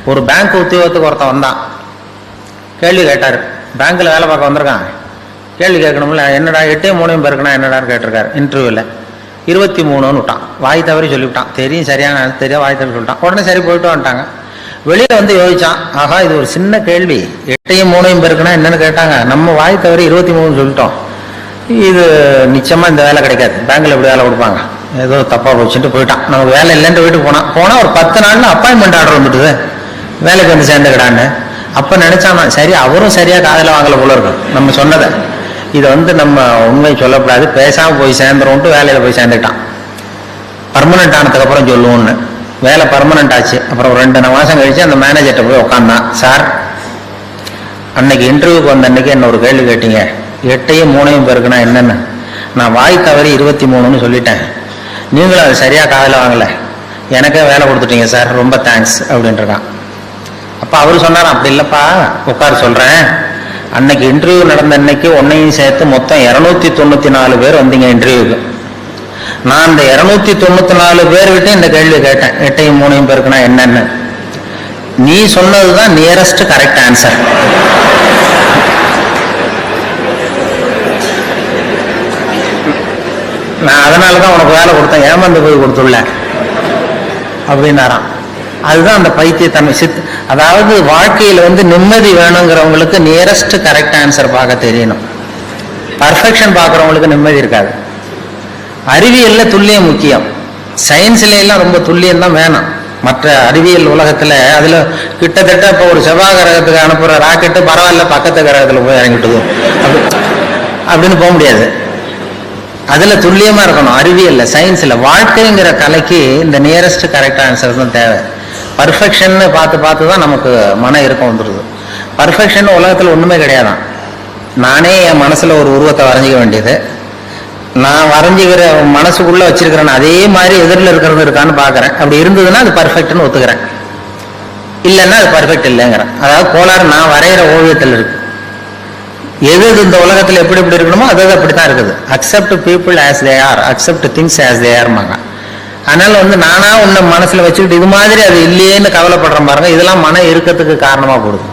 ஒரு பேங்க் உத்தியோகத்துக்கு ஒருத்தன் வந்தான், கேள்வி கேட்டார். பேங்க்கில் வேலை பார்க்க வந்திருக்கான், கேள்வி கேட்கணும்ல, என்னடா 8 3 பேருக்குனா என்னடான்னு கேட்டிருக்காரு. இன்டர்வியூவில் 23ன்னு விட்டான், வாய் தவறி சொல்லிவிட்டான். தெரியும் சரியான தெரியும், வாய் தவறி சொல்லிட்டான். உடனே சரி போயிட்டு வந்துட்டாங்க. வெளியில் வந்து யோசிச்சான், ஆஹா இது ஒரு சின்ன கேள்வி, 8 3 பேருக்குனா என்னன்னு கேட்டாங்க, நம்ம வாய் தவறி 23 சொல்லிட்டோம், இது நிச்சயமாக இந்த வேலை கிடைக்காது, பேங்க்கில் எப்படி வேலை கொடுப்பாங்க, ஏதோ தப்பாக போச்சுட்டு போயிட்டான். நமக்கு வேலை இல்லைன்ட்டு வீட்டுக்கு போனால் ஒரு 10 நாள்ல அப்பாயின்மெண்ட் ஆர்டர் வந்துட்டுது, வேலைக்கு வந்து சேர்ந்துக்கிடான்னு. அப்போ நினைச்சானா, சரி அவரும் சரியாக காதில் வாங்கலை போல இருக்கும் நம்ம சொன்னதை, இதை வந்து நம்ம உண்மை சொல்லக்கூடாது, பேசாமல் போய் சேர்ந்துருவோன்ட்டு வேலையில் போய் சேர்ந்துக்கிட்டான். பர்மனெண்ட் ஆனதுக்கு அப்புறம் சொல்லுவோன்னு. வேலை பர்மனெண்ட் ஆச்சு. அப்புறம் 2 மாதம் கழிச்சு அந்த மேனேஜர்கிட்ட போய் உட்காந்தான். சார், அன்னைக்கு இன்டர்வியூக்கு வந்த அன்னைக்கு என்ன ஒரு கேள்வி கேட்டீங்க, 8 3 பேருக்குனா என்னென்னு, நான் வாய் தவறி 23ன்னு சொல்லிட்டேன், நீங்களும் அது சரியாக காதில் வாங்கலை, எனக்கே வேலை கொடுத்துட்டீங்க சார், ரொம்ப தேங்க்ஸ் அப்படின்ட்டுருக்கான். அப்போ அவர் சொன்னார், அப்படி இல்லைப்பா உட்கார சொல்கிறேன், அன்னைக்கு இன்டர்வியூ நடந்த அன்னைக்கு உன்னையும் சேர்த்து மொத்தம் 294 பேர் வந்தீங்க இன்டர்வியூக்கு. நான் இந்த 294 பேர்கிட்ட இந்த கேள்வி கேட்டேன், 8 3 பேருக்குனா என்னன்னு, நீ சொன்னதுதான் நியரஸ்ட் கரெக்ட் ஆன்சர். நான் அதனாலதான் உனக்கு வேலை கொடுத்தேன், ஏமாந்து போய் கொடுத்துள்ள அப்படின்னாராம். அதுதான் அந்த பைத்தியத்தன்மை. அதாவது வாழ்க்கையில் வந்து நிம்மதி வேணுங்கிறவங்களுக்கு நியரஸ்ட் கரெக்ட் ஆன்சர் பார்க்க தெரியணும். பர்ஃபெக்ஷன் பார்க்குறவங்களுக்கு நிம்மதி இருக்காது. அறிவியல்ல துல்லியம் முக்கியம், சயின்ஸ்ல எல்லாம் ரொம்ப துல்லியம் தான் வேணும். மற்ற அறிவியல் உலகத்துல அதுல கிட்டத்தட்ட இப்போ ஒரு செவ்வாய் கிரகத்துக்கு அனுப்புற ராக்கெட்டு பரவாயில்ல பக்கத்து கிரகத்துல போய் இறங்கிட்டுது அப்படின்னு போக முடியாது. அதுல துல்லியமா இருக்கணும். அறிவியல்ல சயின்ஸ்ல வாழ்க்கைங்கிற கலைக்கு இந்த நியரஸ்ட் கரெக்ட் ஆன்சர் தான் தேவை. பர்ஃபெக்ஷன் பார்த்து தான் நமக்கு மன இறுக்கம் வந்துடுது. பர்ஃபெக்ஷன் உலகத்தில் ஒன்றுமே கிடையாதான். நானே என் மனசில் ஒரு உருவத்தை வரைஞ்சிக்க வேண்டியது, நான் வரைஞ்சிக்கிற மனசுக்குள்ளே வச்சிருக்கிறேன் அதே மாதிரி எதிரில் இருக்கிறது இருக்கான்னு பார்க்குறேன். அப்படி இருந்ததுன்னா அது பர்ஃபெக்ட்னு ஒத்துக்கிறேன், இல்லைன்னா அது பர்ஃபெக்ட் இல்லைங்கிறேன். அதாவது கோளாறு நான் வரைகிற ஓவியத்தில் இருக்கு. எது இந்த உலகத்தில் எப்படி எப்படி இருக்கணுமோ அது அப்படி தான் இருக்குது. Accept people as they are, accept things as they ஆர்மாங்க. அதனால நானா உன்னை மனசுல வச்சுக்கிட்டு இது மாதிரி அது இல்லையேன்னு கவலைப்படுறேன் பாருங்க, இதெல்லாம் மன இறுக்கத்துக்கு காரணமா போடுது.